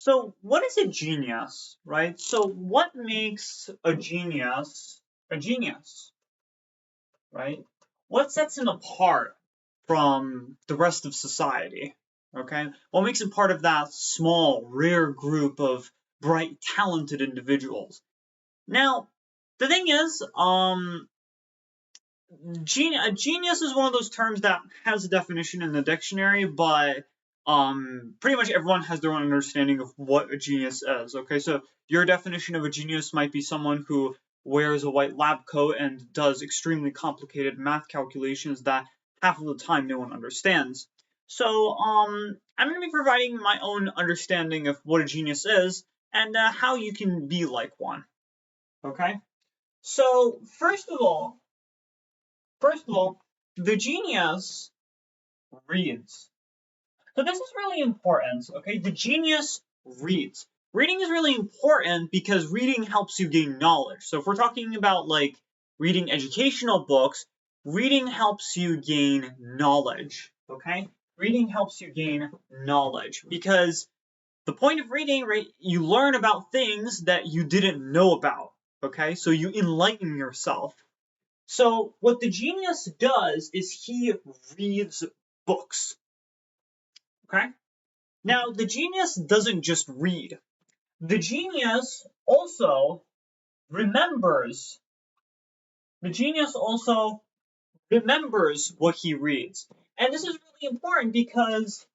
So what is a genius, right? So what makes a genius, right? What sets him apart from the rest of society, okay? What makes him part of that small, rare group of bright, talented individuals? Now, the thing is, a genius is one of those terms that has a definition in the dictionary, but pretty much everyone has their own understanding of what a genius is. Okay, so your definition of a genius might be someone who wears a white lab coat and does extremely complicated math calculations that half of the time no one understands. So I'm going to be providing my own understanding of what a genius is and how you can be like one. Okay, so First of all, the genius reads. So this is really important, okay? The genius reads. Reading is really important because reading helps you gain knowledge. So if we're talking about like reading educational books, reading helps you gain knowledge, okay? Reading helps you gain knowledge because the point of reading, right, you learn about things that you didn't know about, okay? So you enlighten yourself. So what the genius does is he reads books. Okay? Now, the genius doesn't just read. The genius also remembers. The genius also remembers what he reads. And this is really important because,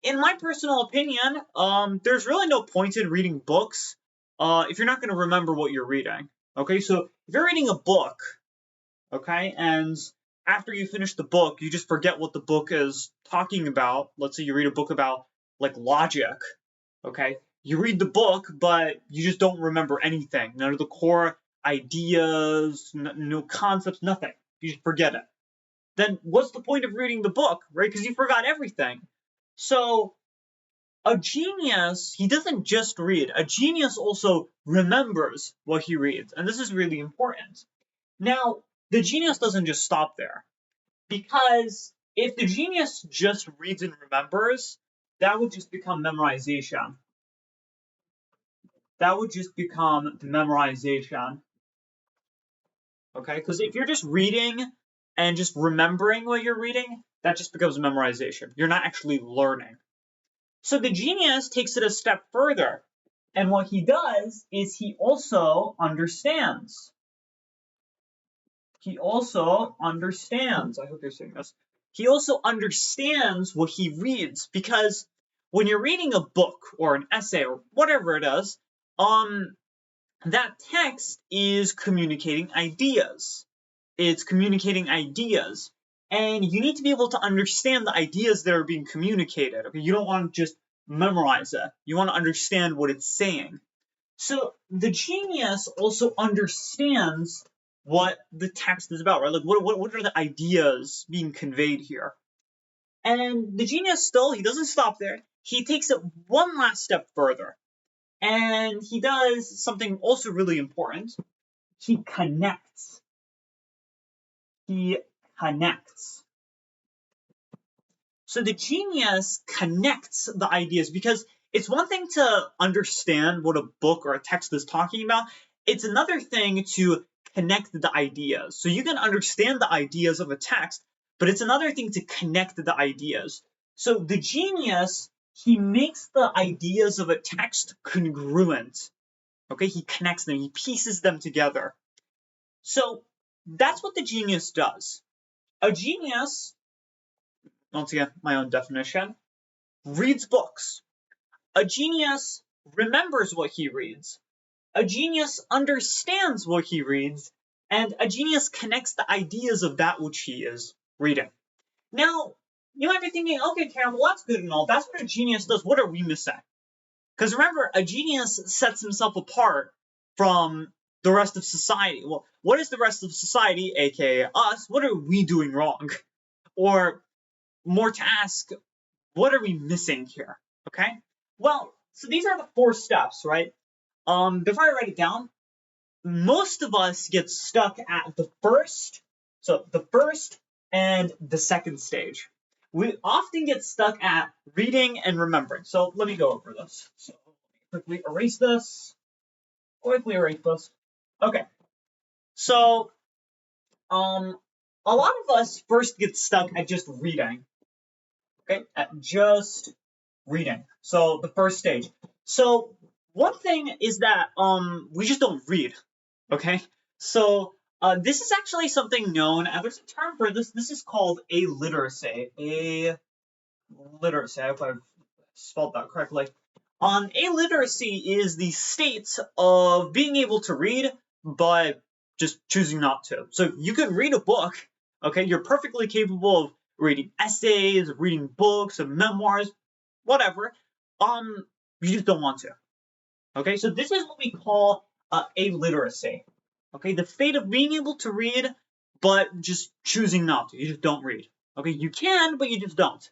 in my personal opinion, there's really no point in reading books if you're not going to remember what you're reading. Okay, so if you're reading a book, okay, and after you finish the book, you just forget what the book is talking about. Let's say you read a book about like logic, okay? You read the book, but you just don't remember anything. None of the core ideas, no concepts, nothing. You just forget it. Then what's the point of reading the book, right? Because you forgot everything. So a genius, he doesn't just read. A genius also remembers what he reads, and this is really important. Now, the genius doesn't just stop there, because if the genius just reads and remembers, that would just become memorization. That would just become memorization. Okay, because if you're just reading and just remembering what you're reading, that just becomes memorization. You're not actually learning. So the genius takes it a step further, and what he does is he also understands. He also understands. I hope you're seeing this. He also understands what he reads, because when you're reading a book or an essay or whatever it is, that text is communicating ideas. It's communicating ideas. And you need to be able to understand the ideas that are being communicated. Okay, you don't want to just memorize it. You want to understand what it's saying. So the genius also understands what the text is about, right? Like what are the ideas being conveyed here? And the genius still, he doesn't stop there. He takes it one last step further. And he does something also really important. He connects. He connects. So the genius connects the ideas, because it's one thing to understand what a book or a text is talking about. It's another thing to connect the ideas. So you can understand the ideas of a text, but it's another thing to connect the ideas. So the genius, he makes the ideas of a text congruent. Okay, he connects them, he pieces them together. So that's what the genius does. A genius, once again, my own definition, reads books. A genius remembers what he reads. A genius understands what he reads. And a genius connects the ideas of that which he is reading. Now, you might be thinking, okay, Karen, well, that's good and all. That's what a genius does. What are we missing? Because remember, a genius sets himself apart from the rest of society. Well, what is the rest of society, aka us? What are we doing wrong? Or more to ask, what are we missing here? Okay? Well, so these are the 4 steps, right? Before I write it down, most of us get stuck at the first and the second stage. We often get stuck at reading and remembering. So let me go over this. So quickly erase this. Okay, so a lot of us first get stuck at just reading. Okay, at just reading. So the first stage. So one thing is that we just don't read. Okay, so this is actually something known. There's a term for this. This is called alliteracy. Alliteracy. I hope I've spelled that correctly. Alliteracy is the state of being able to read, but just choosing not to. So you can read a book, okay? You're perfectly capable of reading essays, of reading books, of memoirs, whatever. You just don't want to. Okay, so this is what we call alliteracy. Okay, the state of being able to read, but just choosing not to. You just don't read. Okay, you can, but you just don't.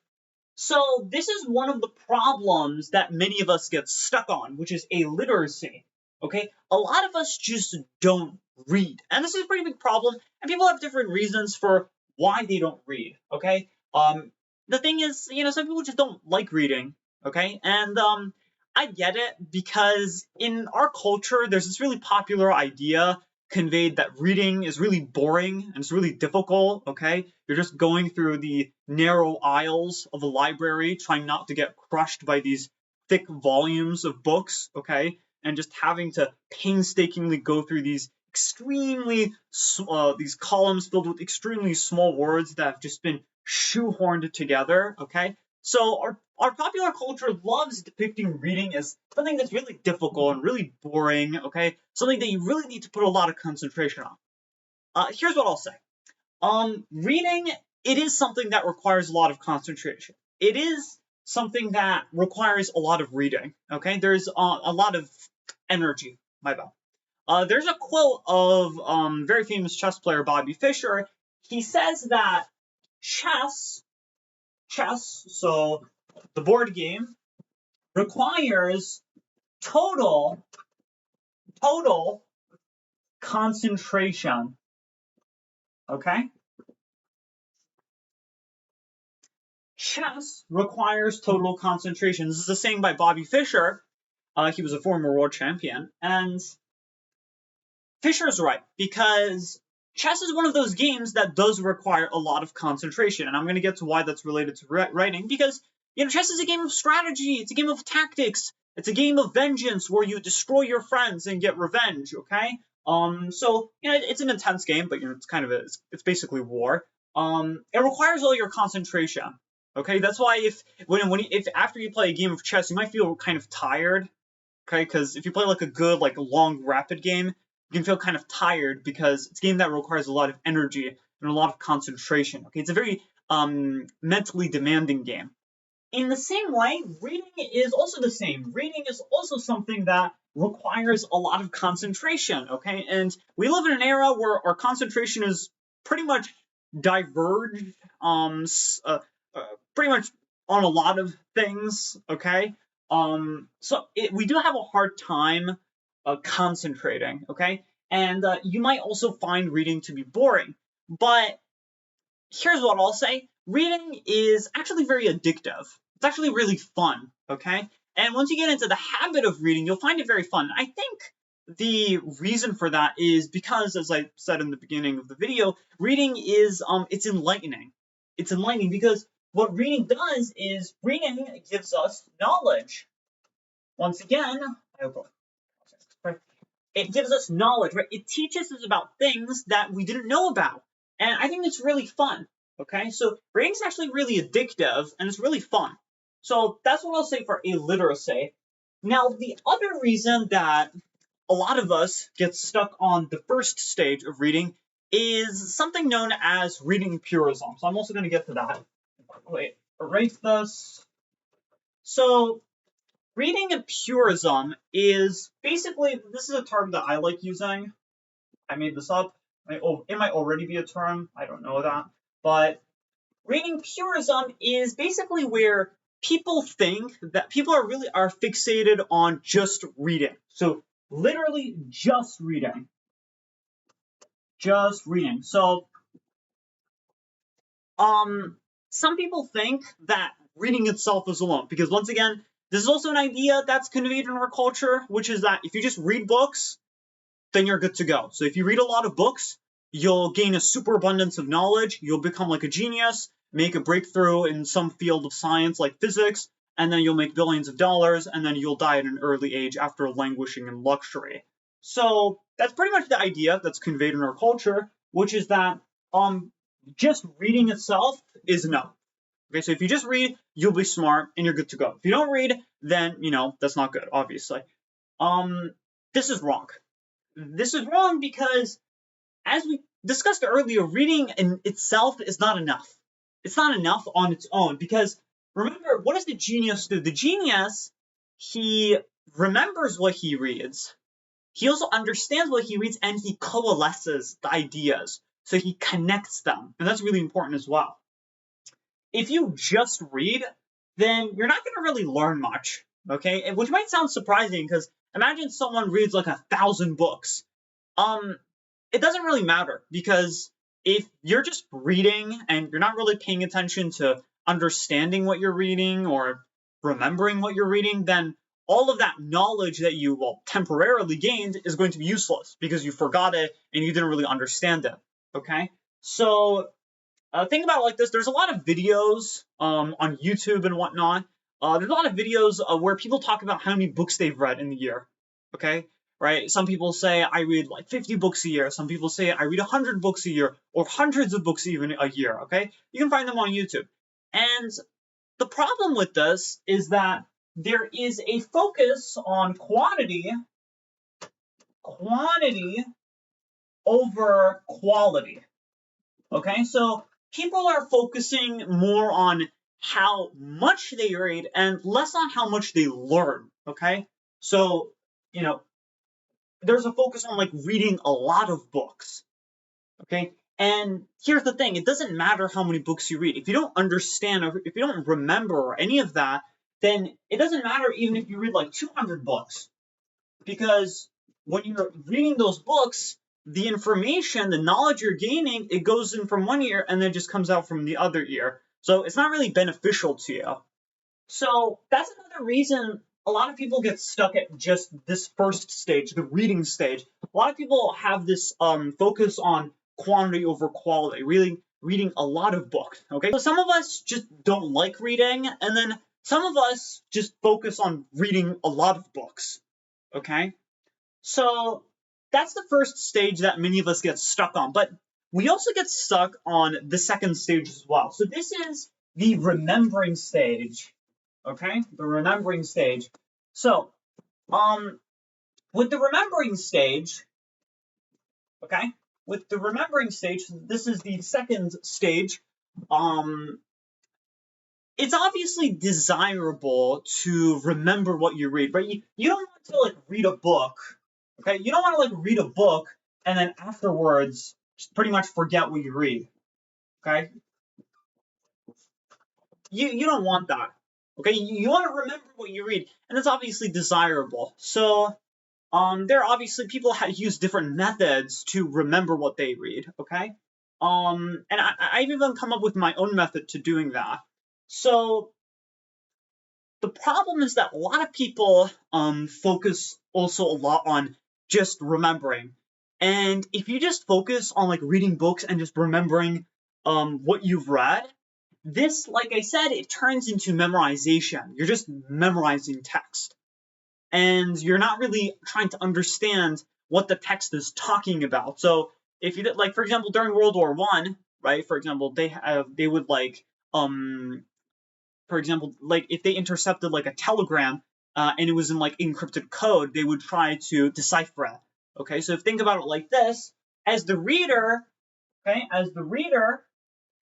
So this is one of the problems that many of us get stuck on, which is alliteracy. Okay, a lot of us just don't read, and this is a pretty big problem. And people have different reasons for why they don't read. Okay, the thing is, some people just don't like reading. Okay, and I get it because in our culture, there's this really popular idea conveyed that reading is really boring and it's really difficult, okay? You're just going through the narrow aisles of a library, trying not to get crushed by these thick volumes of books, okay? And just having to painstakingly go through these these columns filled with extremely small words that have just been shoehorned together, okay? So our popular culture loves depicting reading as something that's really difficult and really boring, okay? Something that you really need to put a lot of concentration on. Here's what I'll say. Reading, it is something that requires a lot of concentration. It is something that requires a lot of reading, okay? There's a lot of energy, my bad. There's a quote of very famous chess player Bobby Fischer. He says that chess, so the board game, requires total concentration. Okay? Chess requires total concentration. This is a saying by Bobby Fischer. He was a former world champion. And Fischer's right, because chess is one of those games that does require a lot of concentration. And I'm going to get to why that's related to writing, because chess is a game of strategy. It's a game of tactics. It's a game of vengeance where you destroy your friends and get revenge, okay? So, it's an intense game, but, it's basically war. It requires all your concentration, okay? That's why if after you play a game of chess, you might feel kind of tired, okay? Because if you play like a good, long, rapid game, you can feel kind of tired because it's a game that requires a lot of energy and a lot of concentration, okay? It's a very mentally demanding game. In the same way, reading is also the same. Reading is also something that requires a lot of concentration, okay? And we live in an era where our concentration is pretty much diverged, pretty much on a lot of things, okay? So we do have a hard time concentrating, okay? And you might also find reading to be boring. But here's what I'll say. Reading is actually very addictive. It's actually really fun, okay? And once you get into the habit of reading, you'll find it very fun. I think the reason for that is because, as I said in the beginning of the video, reading is, it's enlightening. It's enlightening because what reading does is reading gives us knowledge. Once again, it gives us knowledge, right? It teaches us about things that we didn't know about. And I think it's really fun. Okay, so reading is actually really addictive and it's really fun. So that's what I'll say for alliteracy. Now, the other reason that a lot of us get stuck on the first stage of reading is something known as reading purism. So I'm also going to get to that. Wait, erase this. So reading purism is basically, this is a term that I like using. I made this up. It might already be a term. I don't know that. But reading purism is basically where people think that people are fixated on just reading. So literally just reading. Just reading. So some people think that reading itself is alone, because once again, This is also an idea that's conveyed in our culture, which is that if you just read books, then you're good to go. So if you read a lot of books, you'll gain a superabundance of knowledge, you'll become like a genius, make a breakthrough in some field of science like physics, and then you'll make billions of dollars, and then you'll die at an early age after languishing in luxury. So that's pretty much the idea that's conveyed in our culture, which is that just reading itself is enough. Okay, so if you just read, you'll be smart and you're good to go. If you don't read, then that's not good, obviously. This is wrong. This is wrong because, as we discussed earlier, reading in itself is not enough. It's not enough on its own because, remember, what does the genius do? The genius, he remembers what he reads. He also understands what he reads and he coalesces the ideas. So he connects them. And that's really important as well. If you just read, then you're not going to really learn much. Okay? Which might sound surprising because imagine someone reads like 1,000 books. It doesn't really matter because if you're just reading and you're not really paying attention to understanding what you're reading or remembering what you're reading, then all of that knowledge that you temporarily gained is going to be useless because you forgot it and you didn't really understand it. Okay? So think about it like this. There's a lot of videos on YouTube and whatnot. There's a lot of videos where people talk about how many books they've read in the year. Okay? Right? Some people say I read like 50 books a year. Some people say I read 100 books a year or hundreds of books even a year. Okay? You can find them on YouTube. And the problem with this is that there is a focus on quantity over quality. Okay? So people are focusing more on how much they read and less on how much they learn. Okay? So, there's a focus on like reading a lot of books. Okay? And here's the thing, it doesn't matter how many books you read. If you don't understand or if you don't remember or any of that, then it doesn't matter even if you read like 200 books. Because when you're reading those books, the information, the knowledge you're gaining, it goes in from one ear and then just comes out from the other ear. So it's not really beneficial to you. So that's another reason a lot of people get stuck at just this first stage, the reading stage. A lot of people have this focus on quantity over quality, really reading a lot of books. Okay, so some of us just don't like reading, and then some of us just focus on reading a lot of books. Okay, so that's the first stage that many of us get stuck on, but we also get stuck on the second stage as well. So this is the remembering stage. Okay, the remembering stage. So, with the remembering stage, this is the second stage. It's obviously desirable to remember what you read, right? You don't want to like read a book, okay? You don't want to like read a book and then afterwards just pretty much forget what you read, okay? You don't want that. Okay, you want to remember what you read, and it's obviously desirable. So, there are obviously people use different methods to remember what they read. Okay, and I've even come up with my own method to doing that. So, the problem is that a lot of people focus also a lot on just remembering, and if you just focus on like reading books and just remembering what you've read, this, like I said, it turns into memorization. You're just memorizing text. And you're not really trying to understand what the text is talking about. So if you like, for example, during World War I, right? For example, they would like, for example, like if they intercepted like a telegram and it was in like encrypted code, they would try to decipher it. Okay, so think about it like this: as the reader,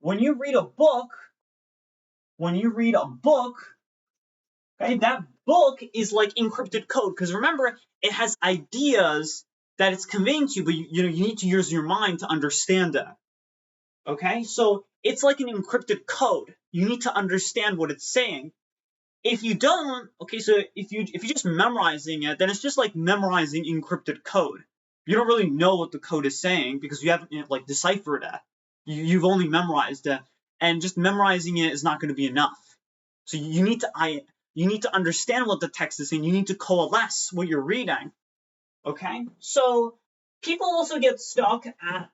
when you read a book, okay, that book is like encrypted code because remember, it has ideas that it's conveying to you, but you need to use your mind to understand it. Okay, so it's like an encrypted code. You need to understand what it's saying. If you don't, okay, so if you're just memorizing it, then it's just like memorizing encrypted code. You don't really know what the code is saying because you haven't like deciphered it. You've only memorized it, and just memorizing it is not going to be enough. So you need to you need to understand what the text is saying. You need to coalesce what you're reading. Okay? So people also get stuck at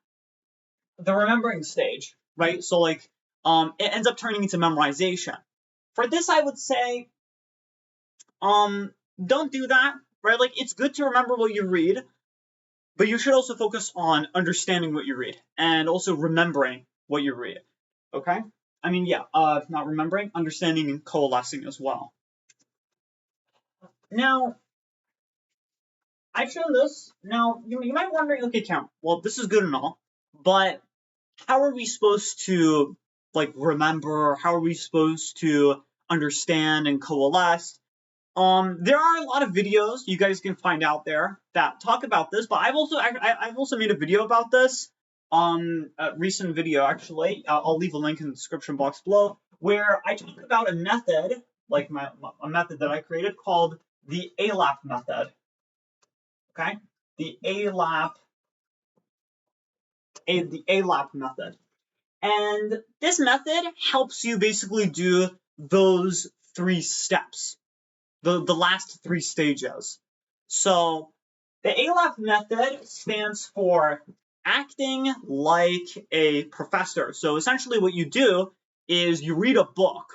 the remembering stage, right? So like it ends up turning into memorization. For this, I would say don't do that, right? Like it's good to remember what you read, but you should also focus on understanding what you read and also remembering what you read. Okay? I mean, yeah, not remembering, understanding and coalescing as well. Now, I've shown this. Now, you might be wondering, okay, Count, well, this is good and all, but how are we supposed to, like, remember? How are we supposed to understand and coalesce? There are a lot of videos you guys can find out there that talk about this, but I've also made a video about this. A recent video actually. I'll leave a link in the description box below, where I talk about a method, like a method that I created called the ALAP method. Okay, the ALAP method, and this method helps you basically do those 3 steps. The last 3 stages. So the ALAP method stands for acting like a professor. So essentially what you do is you read a book.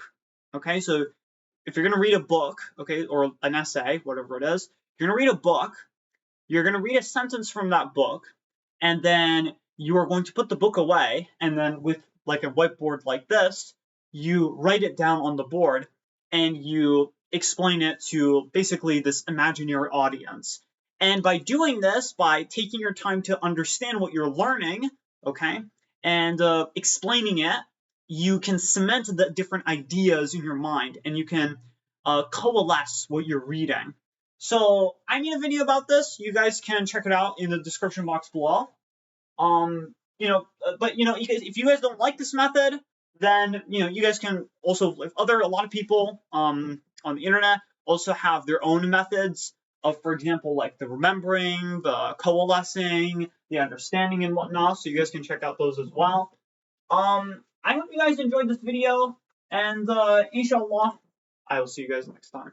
Okay, so if you're going to read a book, okay, or an essay, whatever it is, you're going to read a book, you're going to read a sentence from that book, and then you are going to put the book away, and then with like a whiteboard like this, you write it down on the board, and you explain it to basically this imaginary audience. And by doing this, by taking your time to understand what you're learning, okay, and explaining it, you can cement the different ideas in your mind, and you can coalesce what you're reading. So I made a video about this. You guys can check it out in the description box below. But if you guys don't like this method, then you guys can also, like a lot of people on the internet also have their own methods of, for example, like the remembering, the coalescing, the understanding and whatnot. So you guys can check out those as well. I hope you guys enjoyed this video, and inshallah, I will see you guys next time.